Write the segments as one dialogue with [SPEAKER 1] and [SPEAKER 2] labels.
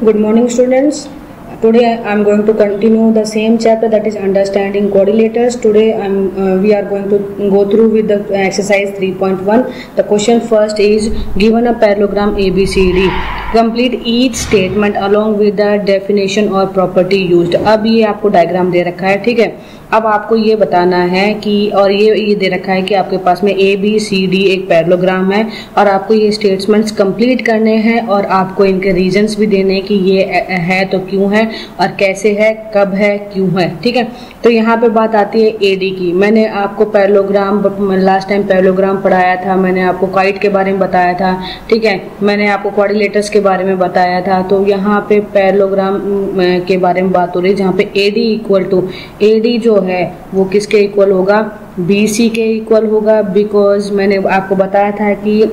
[SPEAKER 1] Good morning, students. Today I am going to continue the same chapter, that is understanding quadrilaters. Today we are going to go through with the exercise 3.1. The question first is given a parallelogram ABCD. Complete each statement along with the definition or property used. अब ये आपको diagram दे रखा है, ठीक है। अब आपको ये बताना है कि और ये दे रखा है कि आपके पास में ABCD एक पैरेललोग्राम है और आपको ये स्टेटमेंट्स कंप्लीट करने हैं और आपको इनके रीजंस भी देने हैं कि ये है तो क्यों है और कैसे है, कब है, क्यों है, ठीक है। तो यहाँ पे बात आती है AD की। मैंने आपको पैरेललोग्राम लास्ट टाइम पैरेललोग्राम पढ़ाया था, मैंने आपको काइट के बारे में बताया था, ठीक है। मैंने आपको क्वाड्रिलेटर्स के बारे में बताया था। तो यहाँ पे पैरेललोग्राम के बारे में बात हो रही है, जहाँ पे AD जो है वो किसके इक्वल होगा, BC के इक्वल होगा। बिकॉज मैंने आपको बताया था कि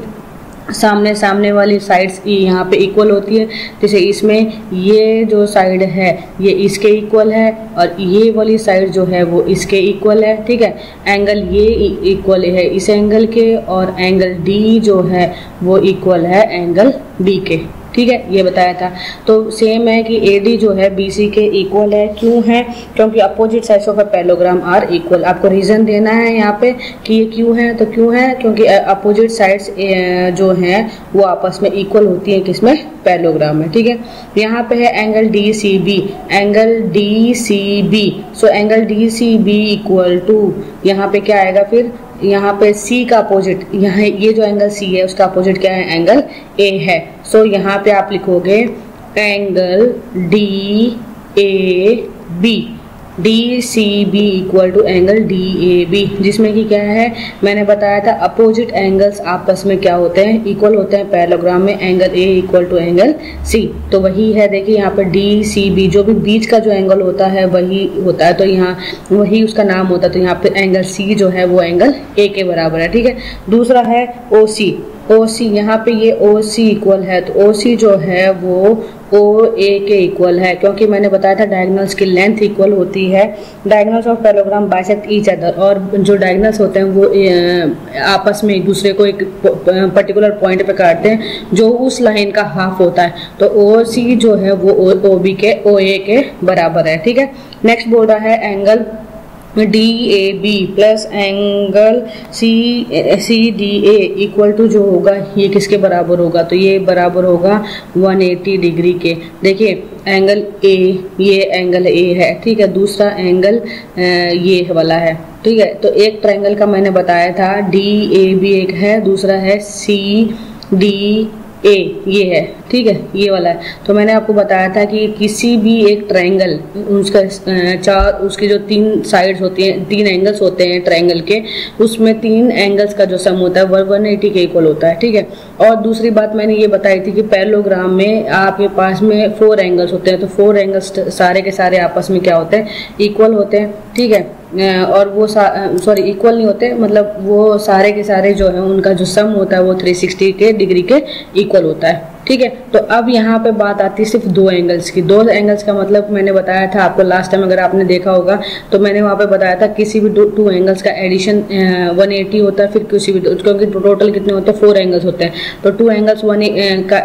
[SPEAKER 1] सामने वाली साइड्स यहाँ पे इक्वल होती है। जैसे इसमें ये जो साइड है ये इसके इक्वल है और ये वाली साइड जो है वो इसके इक्वल है, ठीक है। एंगल ये इक्वल है इस एंगल के और एंगल D जो है वो इक्वल है एंगल B के, ठीक है। ये बताया था। तो सेम है कि AD जो है BC के इक्वल है। क्यों है? क्योंकि opposite sides of a parallelogram are equal. आपको रीजन देना है यहाँ पे कि ये क्यों है। तो क्यों है? क्योंकि अपोजिट साइड्स जो हैं वो आपस में इक्वल होती हैं किसमें, पैरेललोग्राम में, ठीक है। यहाँ पे है angle DCB। So angle DCB equal to यहाँ पे क्या आएगा, फिर यहाँ पे C का अपोजिट, यहाँ ये जो एंगल C है उसका अपोजिट क्या है, एंगल A है। सो यहाँ पे आप लिखोगे angle DAB, DCB equal to angle DAB, जिसमें कि क्या है, मैंने बताया था अपोजिट एंगल्स आपस में क्या होते हैं, इक्वल होते हैं पैरेललोग्राम में। Angle A equal to angle C, तो वही है। देखिए यहाँ पर DCB जो भी बीच का जो एंगल होता है वही होता है, तो यहाँ वही उसका नाम होता है। तो यहाँ पे एंगल C जो है वो एंगल A के बराबर है, ठीक है। दूसरा है OC, यहाँ पे ये OC इक्वल है, तो OC जो है वो OA के इक्वल है, क्योंकि मैंने बताया था डायगोनल्स की लेंथ इक्वल होती है। Diagonals of parallelogram bisect each other, और जो डायगोनल्स होते हैं वो आपस में एक दूसरे को एक पर्टिकुलर पॉइंट पे काटते हैं जो उस लाइन का हाफ होता है। तो OC जो है वो OB के OA के बराबर है, ठीक है। नेक्स्ट बोल रहा है angle DAB plus angle CDA equal to जो होगा ये किसके बराबर होगा, तो ये बराबर होगा 180 डिग्री के। देखिए एंगल A, ये एंगल A है, ठीक है। दूसरा एंगल ये वाला है, ठीक है। तो एक ट्रायंगल का मैंने बताया था DAB एक है, दूसरा है CDA ये है, ठीक है, ये वाला है। तो मैंने आपको बताया था कि किसी भी एक ट्रायंगल उसका उसकी जो तीन साइड्स होती हैं, तीन एंगल्स होते हैं ट्रायंगल के, उसमें तीन एंगल्स का जो सम होता है 180 के इक्वल होता है, ठीक है। और दूसरी बात मैंने ये बताई थी कि पैरेललोग्राम में आपके पास में 4 एंगल्स होते हैं, तो 4 एंगल्स सारे के सारे आपस में क्या होते हैं, इक्वल होते हैं, ठीक है। और वो इक्वल नहीं होते, मतलब वो सारे के सारे जो है उनका जो सम होता है वो 360 के डिग्री के इक्वल होता है, ठीक है। तो अब यहाँ पे बात आती है सिर्फ 2 एंगल्स की। 2 एंगल्स का मतलब मैंने बताया था आपको लास्ट टाइम, अगर आपने देखा होगा तो मैंने वहाँ पे बताया था किसी भी 2 एंगल्स का एडिशन 180 होता है, फिर किसी भी, क्योंकि टोटल कितने होते हैं, 4 एंगल्स होते हैं। तो 2 एंगल्स का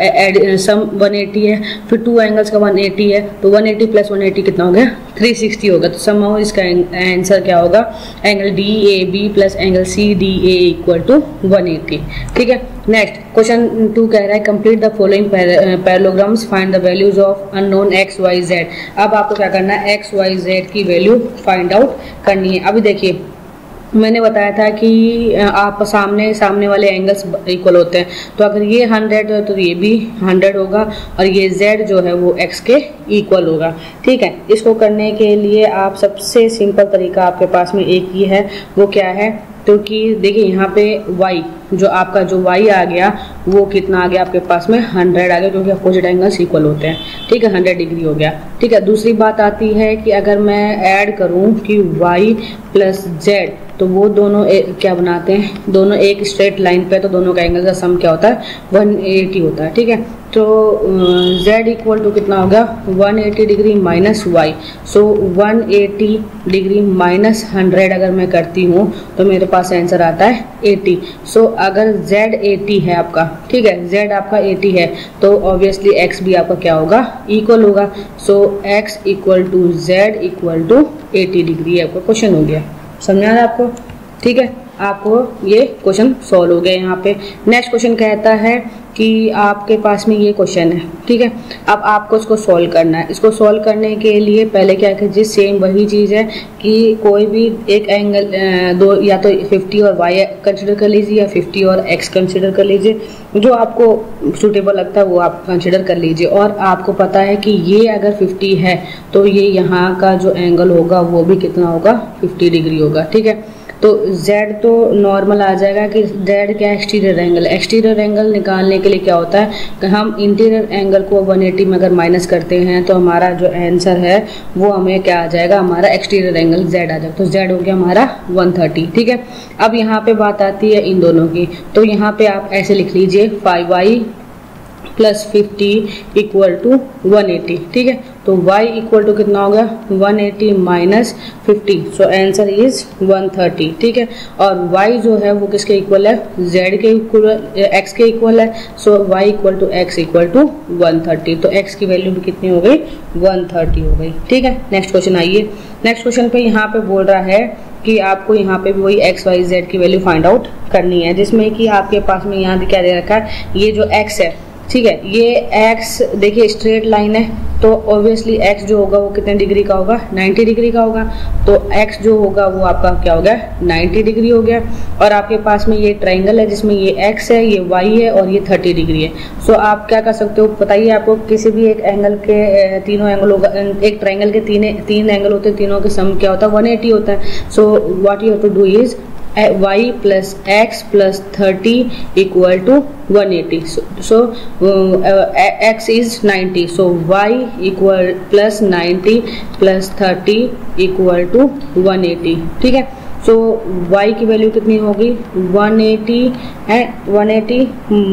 [SPEAKER 1] सम 180 है, फिर 2 एंगल्स का 180 है, तो 180 प्लस 180 कितना हो गया, 360 होगा। तो सम इसका आंसर क्या होगा, angle DAB plus angle CDA equal to 180, ठीक है। नेक्स्ट क्वेश्चन 2 कह रहा है complete the following parallelograms, find the values of unknown x y z। अब आपको क्या करना है, x y z की वैल्यू फाइंड आउट करनी है। अभी देखिए मैंने बताया था कि आप सामने वाले एंगल्स इक्वल होते हैं, तो अगर ये 100 है तो ये भी 100 होगा और ये z जो है वो x के इक्वल होगा, ठीक है। इसको करने के लिए आप सबसे सिंपल तरीका आपके पास में एक ही है, वो क्या है, क्योंकि देखिए यहाँ पे y जो आपका जो y आ गया वो कितना आ गया आपके पास में 100 आ गया, क्योंकि अपोजिट एंगल्स इक्वल होते हैं, ठीक है। 100 डिग्री हो गया, ठीक है। दूसरी बात आती है कि अगर मैं ऐड करूं कि y प्लस z, तो वो दोनों क्या बनाते हैं, दोनों एक स्ट्रेट लाइन पे, तो दोनों का एंगल का सम क्या होता है, 180 होता है, ठीक है। तो z इक्वल टू कितना होगा 180 डिग्री माइनस वाई। सो 180 डिग्री माइनस 100 अगर मैं करती हूँ तो मेरे पास आंसर आता है 80। सो अगर z 80 है आपका, ठीक है, z आपका 80 है तो ऑब्वियसली x भी आपका क्या होगा, इक्वल होगा। So x equal to z equal to 80 degree आपका क्वेश्चन हो गया। समझ आ रहा है आपको? ठीक है, आपको ये क्वेश्चन सॉल्व हो गया। यहाँ पे नेक्स्ट क्वेश्चन कहता है कि आपके पास में ये क्वेश्चन है, ठीक है, अब आपको इसको सॉल्व करना है। इसको सॉल्व करने के लिए पहले क्या कीजिए, सेम वही चीज़ है कि कोई भी एक एंगल दो, या तो 50 और y कंसिडर कर लीजिए या 50 और x कंसिडर कर लीजिए, जो आपको सूटेबल लगता है वो आप कंसिडर कर लीजिए। और आपको पता है कि ये अगर 50 है तो ये यहाँ का जो एंगल होगा वो भी कितना होगा, 50 डिग्री होगा। ठीक है, तो z तो नॉर्मल आ जाएगा कि z क्या, एक्सटीरियर एंगल। एक्सटीरियर एंगल निकालने के लिए क्या होता है कि हम इंटीरियर एंगल को 180 में अगर माइनस करते हैं तो हमारा जो आंसर है वो हमें क्या आ जाएगा, हमारा एक्सटीरियर एंगल z आ जाएगा। तो z हो गया हमारा 130। ठीक है, अब यहाँ पे बात आती है इन दोनों की, तो यहाँ पे आप ऐसे लिख लीजिए 5y प्लस 50 इक्वल टू 180। ठीक है, तो y इक्वल टू कितना हो गया, 180 माइनस 50। So answer is 130। ठीक है, और y जो है वो किसके इक्वल है, z के इक्वल, x के इक्वल है। So y equal to x equal to 130। तो x की वैल्यू भी कितनी हो गई, 130 हो गई। ठीक है, नेक्स्ट क्वेश्चन आइए। नेक्स्ट क्वेश्चन पे यहाँ पे बोल रहा है कि आपको यहाँ पे भी वही x y z की वैल्यू फाइंड आउट करनी है, जिसमें कि आपके पास में यहाँ क्या दे रखा है, ये जो x है, ठीक है, ये x देखिए स्ट्रेट लाइन है, तो ऑब्वियसली x जो होगा वो कितने डिग्री का होगा, 90 डिग्री का होगा। तो x जो होगा वो आपका क्या हो गया, 90 डिग्री हो गया। और आपके पास में ये ट्रायंगल है जिसमें ये x है, ये y है और ये 30 डिग्री है। सो आप क्या कर सकते हो, बताइए आपको किसी भी एक एंगल के तीनों एंगल होगा, एक ट्रायंगल के तीन एंगल होते हैं, तीनों के सम क्या होता है, 180 होता है। So what you have to do is y plus x plus 30 equal to 180. So x is 90. So y equal plus 90 plus 30 equal to 180. ठीक है, so y की वैल्यू कितनी होगी, 180 है, 180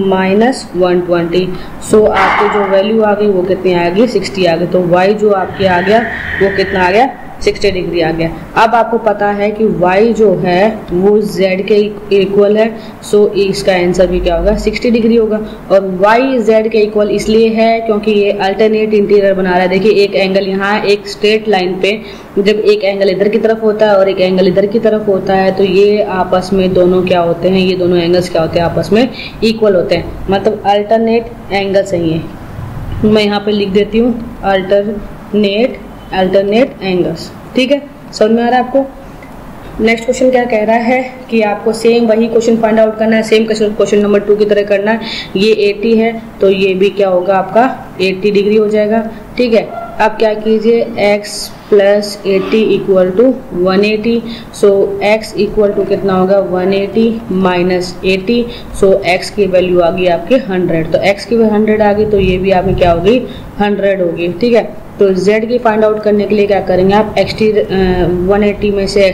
[SPEAKER 1] माइनस 120। सो आपकी जो वैल्यू आ गई वो कितनी आ गई, 60 आ गई। तो y जो आपके आ गया वो कितना आ गया, 60 डिग्री आ गया। अब आपको पता है कि y जो है वो z के इक्वल है। सो इसका आंसर भी क्या होगा, 60 डिग्री होगा। और y z के इक्वल इसलिए है क्योंकि ये अल्टरनेट इंटीरियर बना रहा है। देखिए एक एंगल यहाँ, एक स्ट्रेट लाइन पे जब एक एंगल इधर की तरफ होता है और एक एंगल इधर की तरफ होता है तो ये आपस में दोनों क्या होते हैं, ये दोनों एंगल्स क्या होते हैं, आपस में इक्वल होते हैं, मतलब अल्टरनेट एंगल्स हैं ये। मैं यहाँ पे लिख देती हूँ अल्टरनेट एंगल्स। ठीक है, समझ में आ रहा है आपको? नेक्स्ट क्वेश्चन क्या कह रहा है कि आपको सेम वही क्वेश्चन फाइंड आउट करना है, सेम क्वेश्चन नंबर 2 की तरह करना है। ये 80 है तो ये भी क्या होगा आपका 80 डिग्री हो जाएगा। ठीक है, अब क्या कीजिए, x plus 80 equal to 180। So x equal to कितना होगा, 180 माइनस 80। सो x की वैल्यू आ गई आपकी 100। तो x की 100 आ गई तो ये भी आपकी क्या होगी, 100 होगी। ठीक है, तो z की फाइंड आउट करने के लिए क्या करेंगे आप, एक्सटीरियर 180 में से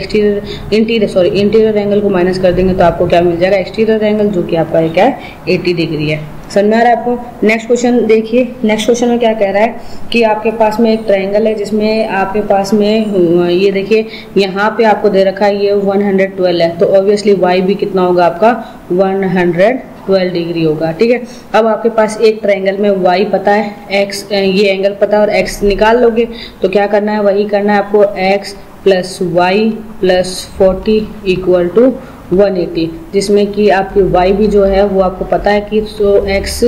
[SPEAKER 1] इंटीरियर एंगल को माइनस कर देंगे तो आपको क्या मिल जाएगा, एक्सटीरियर एंगल, जो कि आपका क्या है 80 डिग्री है। समझ में आ रहा है आपको? नेक्स्ट क्वेश्चन देखिए। नेक्स्ट क्वेश्चन में क्या कह रहा है कि आपके पास में एक ट्रायंगल है जिसमें आपके पास में ये देखिए यहाँ पे आपको दे रखा है ये 112 है, तो ऑब्वियसली y भी कितना होगा आपका 112 डिग्री होगा। ठीक है, अब आपके पास एक ट्रायंगल में y पता है, x ये एंगल पता है और x निकाल लोगे तो क्या करना है, वही करना है आपको, x plus Y plus 40 equal to 180, जिसमें कि आपकी y भी जो है वो आपको पता है कि so x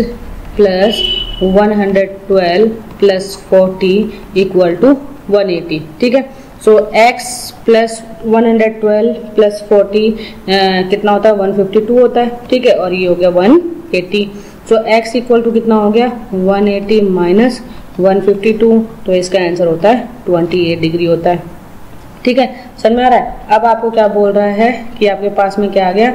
[SPEAKER 1] plus 112 plus 40 equal to 180। ठीक है, सो x प्लस 112 प्लस 40 कितना होता है, 152 होता है। ठीक है, और ये हो गया 180। सो x इक्वल टू कितना हो गया, 180 माइनस 152, तो इसका आंसर होता है 28 डिग्री होता है। ठीक है, समझ में आ रहा है। अब आपको क्या बोल रहा है कि आपके पास में क्या आ गया,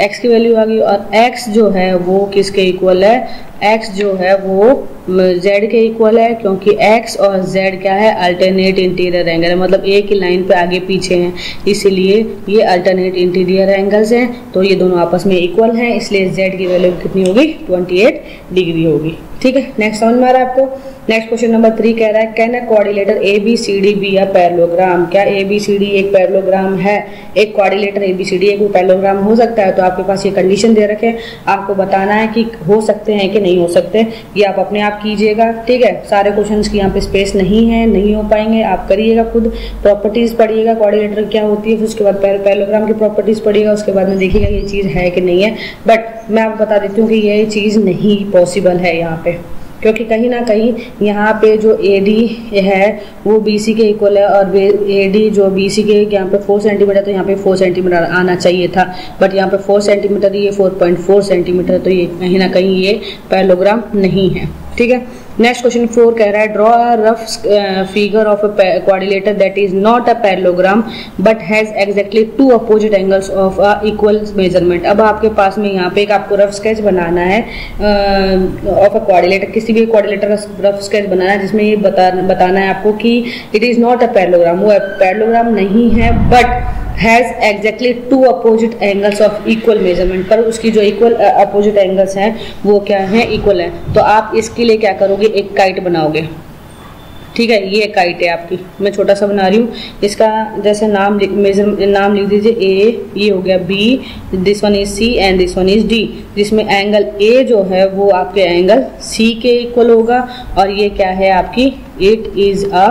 [SPEAKER 1] x की वैल्यू आ गई और x जो है वो किसके इक्वल है, x जो है वो z के इक्वल है, क्योंकि x और z क्या है, अल्टरनेट इंटीरियर एंगल है, मतलब एक ही लाइन पे आगे पीछे हैं, इसीलिए ये अल्टरनेट इंटीरियर एंगल्स हैं, तो ये दोनों आपस में इक्वल हैं, इसलिए z की वैल्यू कितनी होगी, 28 डिग्री होगी। ठीक है, नेक्स्ट समझ में आ रहा है आपको। नेक्स्ट क्वेश्चन नंबर 3 कह रहा है can a quadrilateral ABCD be a parallelogram, क्या ABCD एक पैरेललोग्राम है, एक क्वाड्रिलेटर ABCD एक पैरेललोग्राम हो सकता है। तो आपके पास ये कंडीशन दे रखे, आपको बताना है कि हो सकते हैं कि नहीं हो सकते, ये आप अपने आप कीजिएगा। ठीक है, सारे क्वेश्चंस की यहाँ पे स्पेस नहीं है, नहीं हो पाएंगे, आप करिएगा खुद, प्रॉपर्टीज पढ़िएगा क्वाड्रिलेटर क्या होती है, फिर उसके बाद पैरेललोग्राम की प्रॉपर्टीज पढ़िएगा, उसके बाद में देखिएगा ये चीज़ है कि नहीं है। बट मैं आपको बता देती हूँ कि ये चीज़ नहीं पॉसिबल है यहाँ पे, क्योंकि कहीं ना कहीं यहाँ पे जो AD है वो BC के इक्वल है, और AD जो BC के यहाँ पे 4 सेंटीमीटर, तो यहाँ पे 4 सेंटीमीटर आना चाहिए था, बट यहाँ पे 4 सेंटीमीटर, ये 4.4 सेंटीमीटर, तो ये कहीं ना कहीं ये पैरेललोग्राम नहीं है। ठीक है, नेक्स्ट क्वेश्चन 4 कह रहा है draw a rough figure of a quadrilateral that is not a parallelogram but has exactly 2 opposite angles of a equal measurement. अब आपके पास में यहाँ पे एक आपको रफ स्केच बनाना है ऑफ अ क्वाड्रिलेटर, किसी भी क्वाड्रिलेटर का रफ स्केच बनाना है, जिसमें ये बताना है आपको कि it is not a parallelogram, वो पैरेललोग्राम नहीं है, but has exactly 2 opposite angles of equal measurement, पर उसकी जो इक्वल अपोजिट एंगल्स हैं वो क्या है, इक्वल है। तो आप इसके लिए क्या करोगे, एक काइट बनाओगे। ठीक है, ये काइट है आपकी, मैं छोटा सा बना रही हूँ, इसका जैसे नाम लिख दीजिए A, ये हो गया B, this one is C and this one is D, जिसमें एंगल A जो है वो आपके एंगल C के इक्वल होगा, और ये क्या है आपकी, इट इज अ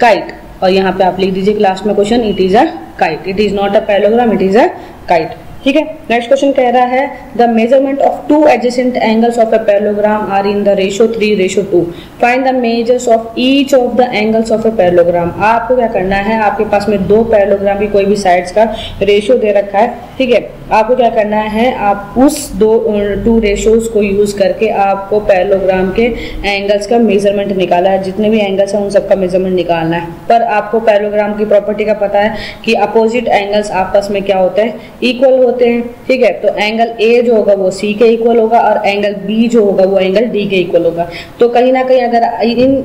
[SPEAKER 1] काइट, और यहाँ पे आप लिख दीजिए लास्ट में question, it is a kite, it is not a parallelogram, it is a kite. ठीक है, नेक्स्ट क्वेश्चन कह रहा है the measurement of 2 adjacent angles of a parallelogram are in the ratio 3:2, find the measures of each of the angles of a parallelogram. आपको क्या करना है, आपके पास में 2 पैरेललोग्राम की कोई भी साइड्स का रेशियो दे रखा है। ठीक है, आपको क्या करना है, आप उस 2 रेशियोज को यूज करके आपको पैरेललोग्राम के एंगल्स का मेजरमेंट निकाला है, जितने भी एंगल्स हैं उन सबका मेजरमेंट निकालना है। पर आपको पैरेललोग्राम की प्रॉपर्टी का पता है कि अपोजिट एंगल्स आपस में क्या होते हैं, इक्वल होते हैं। ठीक है, तो एंगल A जो होगा वो C के इक्वल होगा, और एंगल B जो होगा वो एंगल D के इक्वल होगा। तो कहीं ना कहीं अगर इन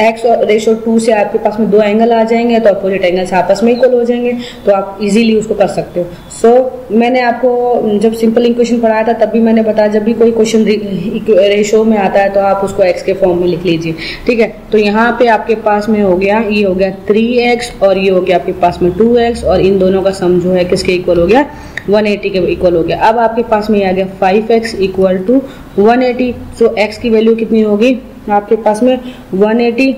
[SPEAKER 1] x और रेशियो 2 से आपके पास में 2 एंगल आ जाएंगे, तो अपोजिट एंगल्स आपस में इक्वल हो जाएंगे, तो आप इजीली उसको कर सकते हो। सो मैंने आपको जब सिंपल इक्वेशन पढ़ाया था तब भी मैंने बताया, जब भी कोई क्वेश्चन रेशियो में आता है तो आप उसको x के फॉर्म में लिख लीजिए। ठीक है, तो यहाँ पे आपके पास में हो गया, ये हो गया 3x और ये हो गया आपके पास में 2x, और इन दोनों का सम जो है किसके इक्वल हो गया, 180 के इक्वल हो गया। अब आपके पास में आ गया 5x equal to 180। So x की वैल्यू कितनी होगी आपके पास में, 180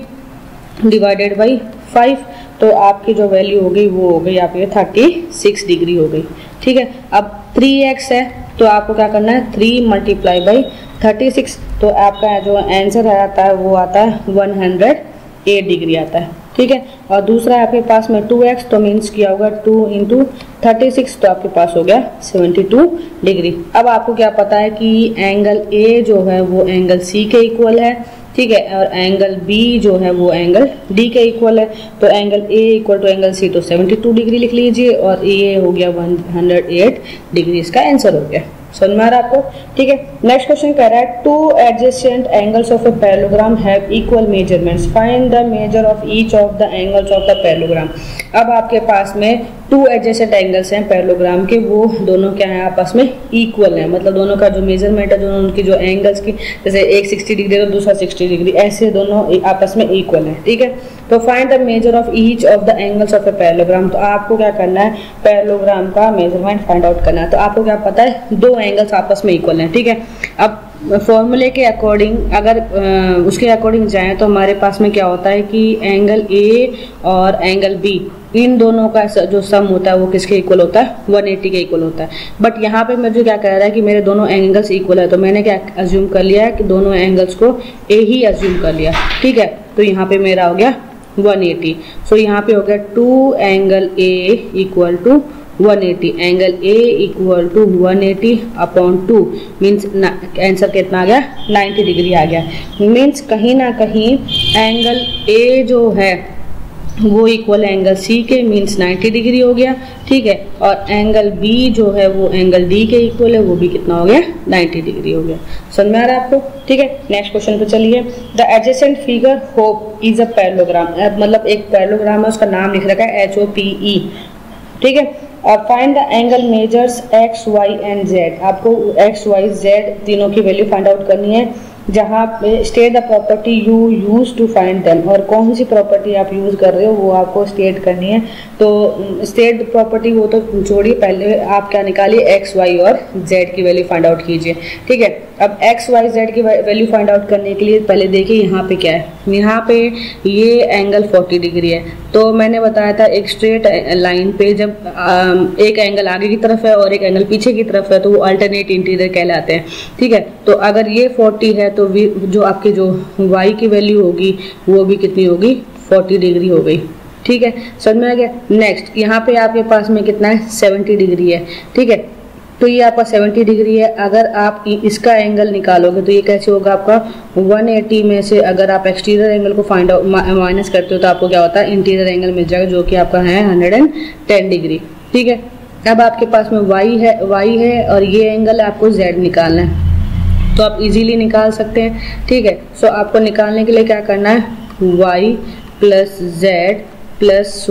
[SPEAKER 1] डिवाइडेड बाई 5, तो आपकी जो वैल्यू हो गई वो हो गई आपके 36 डिग्री हो गई। ठीक है, अब 3x है तो आपको क्या करना है, 3 मल्टीप्लाई बाई 36, तो आपका जो आंसर आता है वो आता है 108 डिग्री आता है। ठीक है, और दूसरा आपके पास में 2x, तो मीन्स किया होगा 2 इंटू 36, तो आपके पास हो गया 72 डिग्री। अब आपको क्या पता है कि एंगल A जो है वो एंगल C के इक्वल है। ठीक है, और एंगल B जो है वो एंगल D के इक्वल है, तो angle A equal to angle C, तो 72 डिग्री लिख लीजिए, और ये हो गया 108 डिग्री, इसका आंसर हो गया। समझ में आ रहा है आपको। ठीक है, नेक्स्ट क्वेश्चन कह रहा है 2 adjacent angles of a parallelogram have equal measurements, find the measure of each of the angles of the parallelogram. अब आपके पास में 2 एडजेसेंट एंगल्स हैं पैरेललोग्राम के, वो दोनों क्या है, आपस में इक्वल है, मतलब दोनों का जो मेजरमेंट है, दोनों उनकी जो एंगल्स की, जैसे एक 60 डिग्री तो दूसरा 60 डिग्री, ऐसे दोनों आपस में इक्वल है। ठीक है, तो find the measure of each of the angles of a parallelogram. तो आपको क्या करना है, पैरेललोग्राम का मेजरमेंट फाइंड आउट करना है। तो आपको क्या पता है, 2 एंगल्स आपस में इक्वल हैं। ठीक है, अब फॉर्मूले के अकॉर्डिंग अगर उसके अकॉर्डिंग जाएं तो हमारे पास में क्या होता है कि एंगल A और एंगल B, इन दोनों का जो सम होता है वो किसके इक्वल होता है, 180 के इक्वल होता है। बट यहाँ पे मुझे क्या कह रहा है कि मेरे दोनों एंगल्स इक्वल है, तो मैंने क्या अज्यूम कर लिया है कि दोनों एंगल्स को A ही अज्यूम कर लिया। ठीक है, तो यहाँ पे मेरा हो गया 180। सो यहाँ पे हो गया 2 angle A equal to 180, angle A equal to 180 upon 2, means answer कितना आ गया, 90 डिग्री आ गया। मीन्स कहीं ना कहीं एंगल A जो है वो इक्वल है एंगल सी के, मीन्स 90 डिग्री हो गया, ठीक है। और एंगल बी जो है वो एंगल डी के इक्वल है, वो भी कितना हो गया, 90 डिग्री हो गया। समझ में आ रहा है आपको, ठीक है। नेक्स्ट क्वेश्चन पे चलिए। The adjacent figure hope is a parallelogram, मतलब एक पैरेललोग्राम है, उसका नाम लिख रखा है HOPE, ठीक है। अब find the angle measures x, y and z, आपको x, y, z तीनों की वैल्यू फाइंड आउट करनी है। जहाँ पे state the property you use to find them, और कौन सी प्रॉपर्टी आप यूज कर रहे हो वो आपको स्टेट करनी है। तो स्टेट प्रॉपर्टी वो तो छोड़िए, पहले आप क्या निकालिए, एक्स वाई और जेड की वैल्यू फाइंड आउट कीजिए, ठीक है। अब एक्स वाई जेड की वैल्यू फाइंड आउट करने के लिए पहले देखिए यहाँ पे क्या है, यहाँ पे ये एंगल 40 डिग्री है। तो मैंने बताया था एक स्ट्रेट लाइन पे जब एक एंगल आगे की तरफ है और एक एंगल पीछे की तरफ है तो वो अल्टरनेट इंटीरियर कहलाते हैं, ठीक है। तो अगर ये 40 है तो जो आपकी जो y की वैल्यू होगी वो भी कितनी होगी, 40 डिग्री हो गई, ठीक है। समझ में आ गया। नेक्स्ट यहाँ पे आपके पास में कितना है, 70 डिग्री है, ठीक है। तो ये आपका 70 डिग्री है। अगर आप इसका एंगल निकालोगे तो ये कैसे होगा आपका 180 में से अगर आप एक्सटीरियर एंगल को फाइंड आउट माइनस करते हो तो आपको क्या होता है, इंटीरियर एंगल मिल जाएगा, जो कि आपका है 110 डिग्री, ठीक है। अब आपके पास में y है और ये एंगल आपको z निकालना है, तो आप इजीली निकाल सकते हैं, ठीक है। सो आपको निकालने के लिए क्या करना है, y plus z plus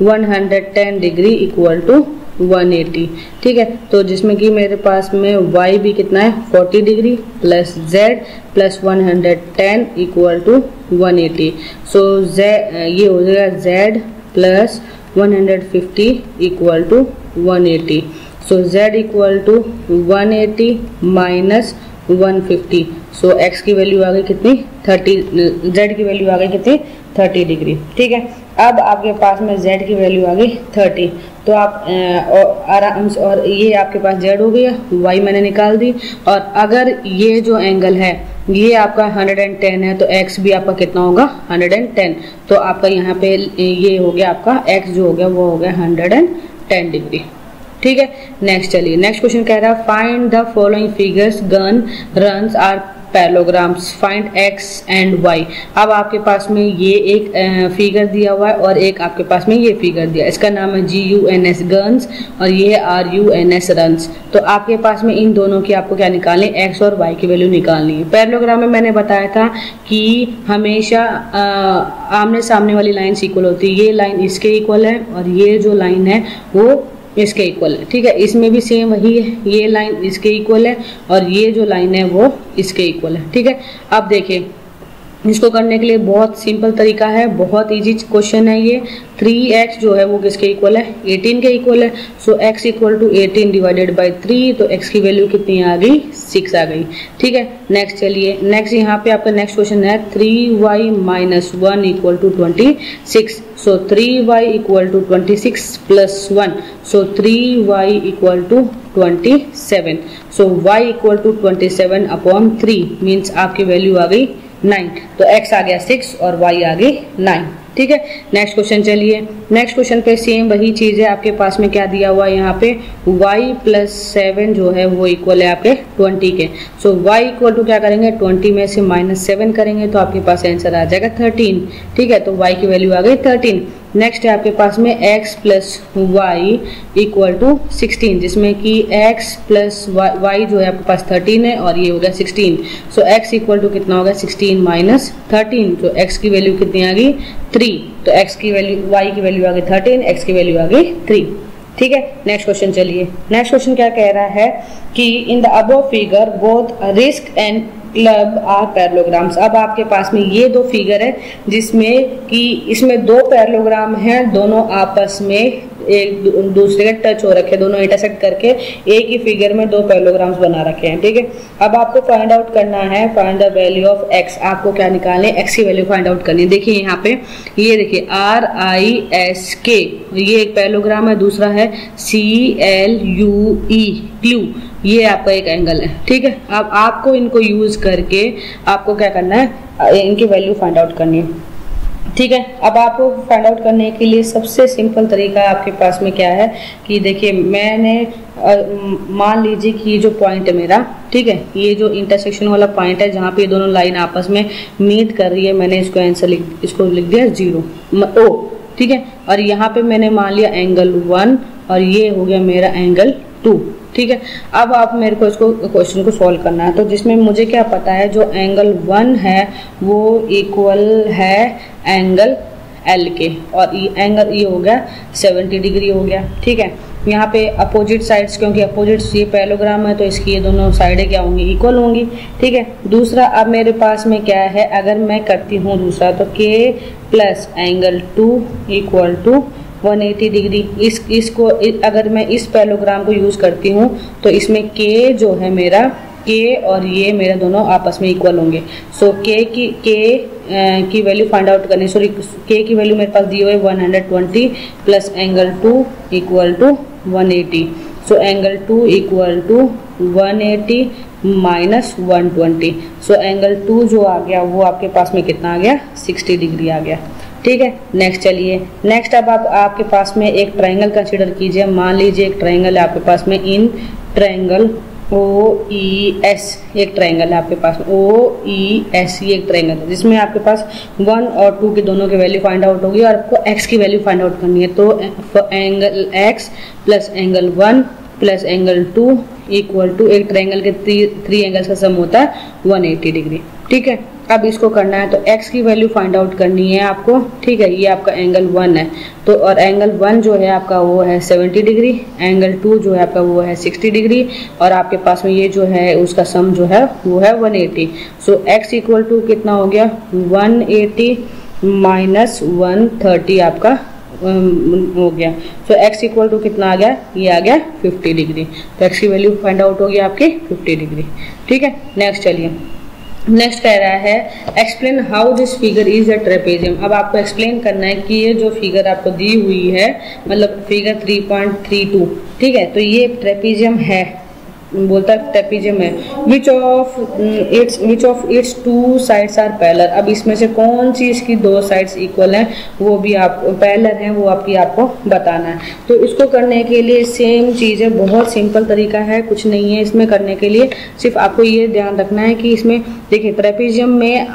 [SPEAKER 1] 110 degree equal to 180, ठीक है। तो जिसमें कि मेरे पास में y भी कितना है, 40 degree plus z plus 110 equal to 180। So ये हो जाएगा z plus 150 equal to 180। So z equal to 180 minus 150। So x की वैल्यू आ गई कितनी, 30, z की वैल्यू आ गई कितनी, 30 डिग्री, ठीक है। अब आपके पास में z की वैल्यू आ गई 30, तो आप आराम से, और ये आपके पास z हो गया, y मैंने निकाल दी। और अगर ये जो एंगल है ये आपका 110 है तो x भी आपका कितना होगा, 110। तो आपका यहाँ पे ये हो गया, आपका x जो हो गया वो हो गया 110 डिग्री, ठीक है। नेक्स्ट चलिए, नेक्स्ट क्वेश्चन कह रहा है find the following figures guns runs are parallelograms, find x and y। अब आपके पास में ये एक फिगर दिया हुआ है और एक आपके पास में ये फिगर दिया है, इसका नाम है GUNS गन्स और ये है RUNS रन्स। तो आपके पास में इन दोनों की आपको क्या निकालनी है, x और y की वैल्यू निकालनी है। पैरेललोग्राम में मैंने बताया था कि हमेशा आमने सामने वाली लाइन इक्वल होती है, ये लाइन इसके इक्वल है और ये जो लाइन है वो इसके इक्वल है, ठीक है। इसमें भी सेम वही है, ये लाइन इसके इक्वल है और ये जो लाइन है वो इसके इक्वल है, ठीक है। अब देखिए इसको करने के लिए बहुत सिंपल तरीका है, बहुत इजी क्वेश्चन है ये। 3x जो है वो किसके इक्वल है, 18 के इक्वल है। So x equal to 18 divided by 3, तो x की वैल्यू कितनी आ गई, 6 आ गई, ठीक है। नेक्स्ट चलिए, नेक्स्ट यहाँ पे आपका नेक्स्ट क्वेश्चन है 3y minus 1 equal to 26। So 3y equal to 26 plus 1, so 3y equal to 27। So y equal to 27 upon 3 means आपकी वैल्यू आ गई 9। तो x आ गया 6 और y आ गई 9, ठीक है। नेक्स्ट क्वेश्चन चलिए, नेक्स्ट क्वेश्चन पे सेम वही चीज़ है, आपके पास में क्या दिया हुआ है यहाँ पे y प्लस 7 जो है वो इक्वल है आपके 20 के। सो y इक्वल टू क्या करेंगे, 20 में से माइनस 7 करेंगे तो आपके पास आंसर आ जाएगा 13, ठीक है। तो y की वैल्यू आ गई 13। नेक्स्ट है आपके पास में x plus Y equal to 16, जिसमें कि x प्लस वाई जो है आपके पास 13 है और ये हो गया 16। सो x इक्वल टू कितना होगा, 16 माइनस 13। तो x की वैल्यू कितनी आ गई, 3। तो x की वैल्यू, y की वैल्यू आ गई 13, x की वैल्यू आ गई 3, ठीक है। नेक्स्ट क्वेश्चन चलिए, नेक्स्ट क्वेश्चन क्या कह रहा है कि in the above figure both risk and club are parallelograms. अब आपके पास में ये दो फिगर है जिसमें कि इसमें दो पैरेललोग्राम हैं, दोनों आपस में एक दूसरे के टच हो रखे, दोनों इंटरसेक्ट करके एक ही फिगर में दो पैरेललोग्राम्स बना रखे हैं, ठीक है। अब आपको फाइंड आउट करना है, find the value of x। आपको क्या निकालने, x की वैल्यू फाइंड आउट करनी है। देखिए यहाँ पे ये देखिए RISK, ये एक पैरेललोग्राम है, दूसरा है CLUE, क्लू, ये आपका एक एंगल है, ठीक है। अब आपको इनको यूज करके आपको क्या करना है, इनकी वैल्यू फाइंड आउट करनी है। ठीक है। अब आपको फाइंड आउट करने के लिए सबसे सिंपल तरीका आपके पास में क्या है कि देखिए मैंने मान लीजिए कि ये जो पॉइंट है मेरा, ठीक है, ये जो इंटरसेक्शन वाला पॉइंट है जहाँ पे ये दोनों लाइन आपस में मीट कर रही है, मैंने इसको आंसर इसको लिख दिया 0 ओ, ठीक है। और यहाँ पे मैंने मान लिया एंगल 1 और ये हो गया मेरा एंगल 2, ठीक है। अब आप मेरे को इसको क्वेश्चन को सॉल्व करना है, तो जिसमें मुझे क्या पता है जो एंगल 1 है वो इक्वल है एंगल L के, और एंगल ये हो गया 70 डिग्री हो गया, ठीक है। यहाँ पे अपोजिट साइड्स, क्योंकि अपोजिट ये पैरेललोग्राम है तो इसकी ये दोनों साइडें क्या होंगी, इक्वल होंगी, ठीक है। दूसरा अब मेरे पास में क्या है, अगर मैं करती हूँ दूसरा तो K plus angle 2 equal to 180 degree. इसको अगर मैं इस पैरेललोग्राम को यूज करती हूँ तो इसमें K जो है मेरा, K और ये मेरे दोनों आपस में इक्वल होंगे। सो K की वैल्यू फाइंड आउट करनी, सॉरी K की वैल्यू मेरे पास दी हुई है 120 plus angle 2 equal to 180। So angle 2 equal to 180 minus 120। So angle 2 जो आ गया वो आपके पास में कितना आ गया, 60 डिग्री आ गया, ठीक है। नेक्स्ट चलिए, नेक्स्ट अब आपके पास में एक ट्रायंगल कंसीडर कीजिए। मान लीजिए एक ट्रायंगल है आपके पास में, इन ट्रायंगल OES, एक ट्रायंगल है आपके पास OES, ये एक ट्रायंगल है जिसमें आपके पास 1 और 2 के दोनों की वैल्यू फाइंड आउट होगी और आपको x की वैल्यू फाइंड आउट करनी है। तो angle x plus angle 1 plus angle 2 equal to, एक ट्रायंगल के 3 एंगल्स का सम होता है 180 डिग्री, ठीक है। अब इसको करना है तो x की वैल्यू फाइंड आउट करनी है आपको, ठीक है। ये आपका एंगल 1 है तो, और एंगल 1 जो है आपका वो है 70 डिग्री, एंगल 2 जो है आपका वो है 60 डिग्री, और आपके पास में ये जो है उसका सम जो है वो है 180। सो x इक्वल टू कितना हो गया, 180 माइनस 130 आपका हो गया। सो x इक्वल टू कितना आ गया, ये आ गया 50 डिग्री। तो x की वैल्यू फाइंड आउट होगी आपकी 50 डिग्री, ठीक है। नेक्स्ट चलिए, नेक्स्ट कह रहा है explain how this figure is a trapezium. अब आपको एक्सप्लेन करना है कि ये जो फिगर आपको दी हुई है, मतलब फिगर 3.32, ठीक है, तो ये ट्रेपेजियम है, बोलता है ट्रेपेजियम है। Which of its 2 sides are parallel. अब इसमें से कौन सी इसकी 2 साइड्स इक्वल हैं, वो भी आप पैरेलल हैं, वो आपको बताना है। तो इसको करने के लिए सेम चीज़ है, बहुत सिंपल तरीका है, कुछ नहीं है इसमें करने के लिए। सिर्फ आपको ये ध्यान रखना है कि इसमें देखिए ट्रेपेजियम में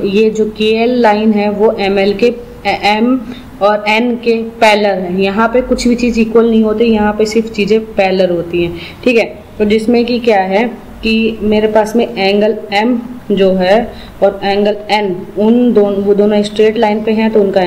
[SPEAKER 1] ये जो KL लाइन है वो ML के M और N के पैरेलल है। यहाँ पे कुछ भी चीज़ इक्वल नहीं होती, यहाँ पे सिर्फ चीज़ें पैरेलल होती हैं, ठीक है। तो जिसमें कि क्या है कि मेरे पास में एंगल M जो है और एंगल N, वो दोनों स्ट्रेट लाइन पे हैं, तो उनका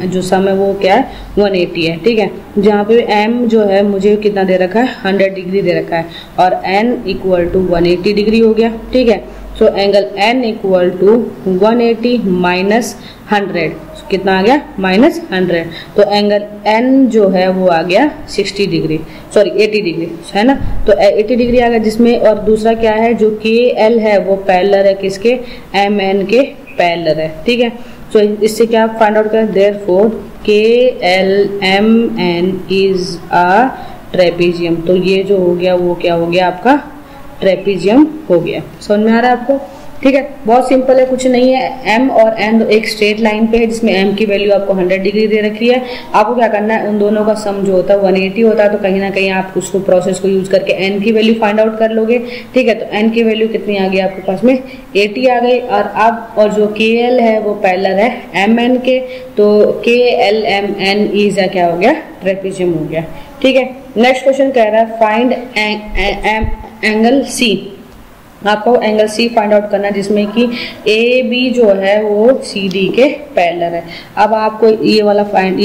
[SPEAKER 1] जो सम है वो क्या है, 180 है, ठीक है। जहाँ पे M जो है मुझे कितना दे रखा है, 100 डिग्री दे रखा है, और N इक्वल टू 180 डिग्री हो गया, ठीक है। So angle N equal to 180 minus 100, कितना आ गया, माइनस 100। तो एंगल N जो है वो आ गया 60 डिग्री, सॉरी 80 डिग्री है ना, तो 80 डिग्री आ गया जिसमें। और दूसरा क्या है, जो KL है वो पैरेलल है किसके, MN के पैरेलल है, ठीक है। तो इससे क्या फाइंड आउट करें, therefore KLMN is a trapezium. तो ये जो हो गया वो क्या हो गया, आपका ट्रेपेजियम हो गया। समझ में आ रहा है आपको, ठीक है। बहुत सिंपल है, कुछ नहीं है। M और N एक स्ट्रेट लाइन पे है जिसमें M की वैल्यू आपको 100 डिग्री दे रखी है। आपको क्या करना है, उन दोनों का सम जो होता है 180 होता है, तो कहीं ना कहीं आप उसको प्रोसेस को यूज करके N की वैल्यू फाइंड आउट कर लोगे, ठीक है। तो N की वैल्यू कितनी आ गई आपके पास में, 80 आ गई। और जो KL है वो पैरेलल है MN के, तो KLMN इज क्या हो गया, ट्रेपेजियम हो गया, ठीक है। नेक्स्ट क्वेश्चन कह रहा है फाइंड एंगल C। आपको एंगल C फाइंड आउट करना है जिसमें कि AB जो है वो CD के पैरेलल है। अब आपको ये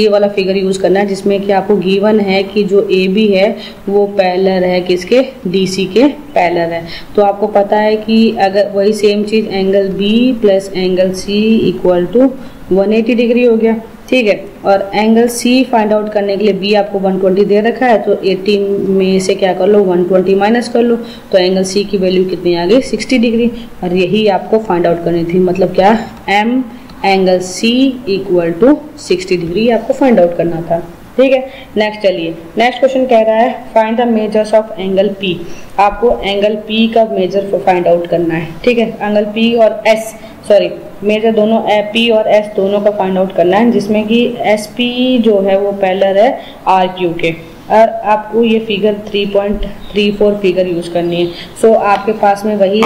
[SPEAKER 1] वाला फिगर यूज करना है जिसमें कि आपको गिवन है कि जो AB है वो पैरेलल है किसके, DC के पैरेलल है। तो आपको पता है कि अगर वही सेम चीज angle B plus angle C equal to 180 degree हो गया, ठीक है। और एंगल C फाइंड आउट करने के लिए B आपको 120 दे रखा है, तो 80 में से क्या कर लो, 120 माइनस कर लो, तो एंगल C की वैल्यू कितनी आ गई, 60 डिग्री। और यही आपको फाइंड आउट करनी थी, मतलब क्या, M angle C equal to 60 degree आपको फाइंड आउट करना था, ठीक है। नेक्स्ट चलिए, नेक्स्ट क्वेश्चन कह रहा है find the measures of angle P। आपको एंगल P का मेजर फाइंड आउट करना है, ठीक है। एंगल P और S, सॉरी मेजर दोनों पी और एस दोनों का फाइंड आउट करना है, जिसमें कि एस पी जो है वो पैरेलल है आर क्यू के, और आपको ये फिगर 3.34 फिगर यूज़ करनी है। सो आपके पास में वही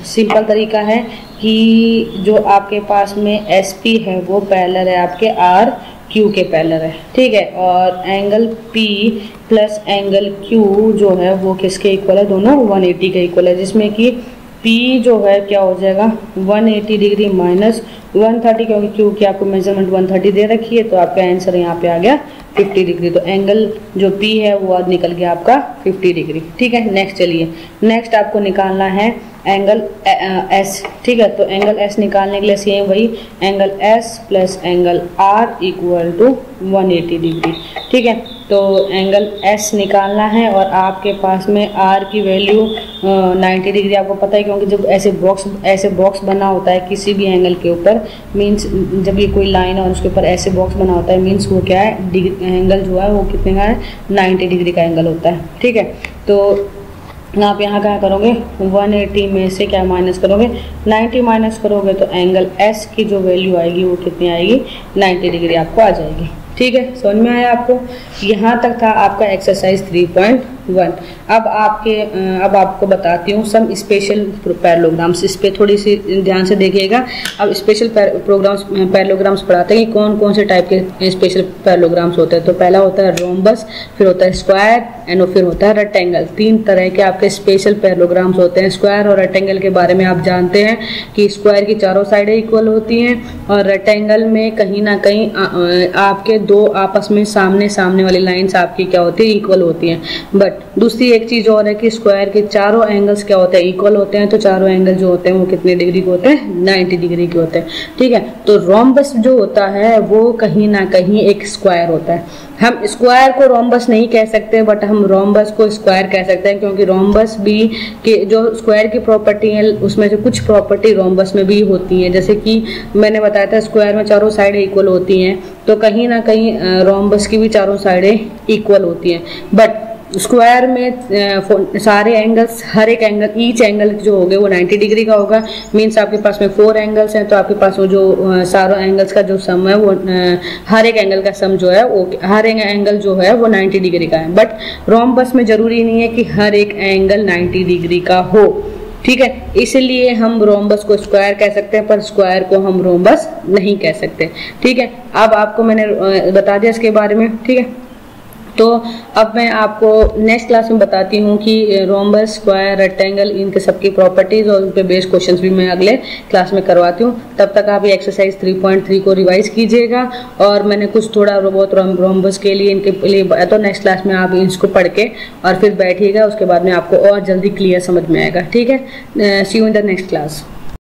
[SPEAKER 1] सिंपल तरीका है कि जो आपके पास में एस पी है वो पैरेलल है आपके आर क्यू के पैरेलल है, ठीक है। और angle P plus angle Q जो है वो किसके इक्वल है, दोनों 180 के इक्वल है, जिसमें कि P जो है क्या हो जाएगा 180 डिग्री माइनस 130, क्योंकि क्यू की आपको मेजरमेंट 130 दे रखी है, तो आपका आंसर यहाँ पे आ गया 50 डिग्री। तो एंगल जो P है वो आज निकल गया आपका 50 डिग्री, ठीक है। नेक्स्ट चलिए, नेक्स्ट आपको निकालना है एंगल S, ठीक है। तो एंगल S निकालने के लिए सेम वही angle S plus angle R equal to 180 degree, ठीक है। तो एंगल S निकालना है और आपके पास में R की वैल्यू 90 डिग्री आपको पता है, क्योंकि जब ऐसे बॉक्स बना होता है किसी भी एंगल के ऊपर, मीन्स जब ये कोई लाइन है और उसके ऊपर ऐसे बॉक्स बना होता है, मीन्स वो क्या है, एंगल जो है वो कितने का है, 90 डिग्री का एंगल होता है, ठीक है। तो आप यहाँ क्या करोगे, 180 में से क्या माइनस करोगे, 90 माइनस करोगे तो एंगल S की जो वैल्यू आएगी वो कितनी आएगी, 90 डिग्री आपको आ जाएगी, ठीक है। समझ में आया आपको? यहाँ तक था आपका एक्सरसाइज 3.1। अब आपको बताती हूँ सम स्पेशल पैरेललोग्राम्स, इस पे थोड़ी सी ध्यान से देखिएगा। अब स्पेशल पैरेललोग्राम्स पढ़ाते हैं कि कौन कौन से टाइप के स्पेशल पैरेललोग्राम्स होते हैं। तो पहला होता है रोम्बस, फिर होता है स्क्वायर एंड फिर होता है रेक्टेंगल। 3 तरह के आपके स्पेशल पैरेललोग्राम्स होते हैं। स्क्वायर और रेक्टेंगल के बारे में आप जानते हैं कि स्क्वायर की चारों साइडें इक्वल होती हैं और रेक्टेंगल में कहीं ना कहीं आपके दो आपस में सामने वाली लाइंस आपकी क्या होती है, इक्वल होती हैं। बट दूसरी एक चीज और है कि स्क्वायर के चारों एंगल्स क्या होते हैं, इक्वल होते हैं। तो चारों एंगल जो होते हैं वो कितने डिग्री के होते हैं, 90 डिग्री के होते हैं, ठीक है। तो रोम्बस जो होता है वो कहीं ना कहीं एक स्क्वायर होता है। हम स्क्वायर को रोम्बस नहीं कह सकते, बट हम रोम्बस को स्क्वायर कह सकते हैं, क्योंकि रोम्बस भी के जो स्क्वायर की प्रॉपर्टी है उसमें से कुछ प्रॉपर्टी रोम्बस में भी होती है। जैसे कि मैंने बताया था स्क्वायर में चारों साइडें इक्वल होती हैं, तो कहीं ना कहीं रोम्बस की भी चारों साइडें इक्वल होती हैं। बट स्क्वायर में सारे एंगल्स, हर एक एंगल, ईच एंगल जो होगा वो 90 डिग्री का होगा। मीन्स आपके पास में 4 एंगल्स हैं, तो आपके पास वो जो सारों एंगल्स का जो सम है वो हर एक एंगल का सम जो है वो हर एक एंगल जो है वो 90 डिग्री का है। बट रोम्बस में जरूरी नहीं है कि हर एक एंगल 90 डिग्री का हो, ठीक है। इसलिए हम रोम्बस को स्क्वायर कह सकते हैं, पर स्क्वायर को हम रोम्बस नहीं कह सकते, ठीक है। अब आपको मैंने बता दिया इसके बारे में, ठीक है। तो अब मैं आपको नेक्स्ट क्लास में बताती हूँ कि रोम्बस, स्क्वायर, रेक्टेंगल, इनके सबकी प्रॉपर्टीज और उन पे बेस्ड क्वेश्चंस भी मैं अगले क्लास में करवाती हूँ। तब तक आप ये एक्सरसाइज 3.3 को रिवाइज कीजिएगा, और मैंने कुछ थोड़ा बहुत रोम्बस के लिए इनके लिए तो नेक्स्ट क्लास में आप इसको पढ़ के और फिर बैठिएगा, उसके बाद में आपको और जल्दी क्लियर समझ में आएगा, ठीक है। See you in the next class.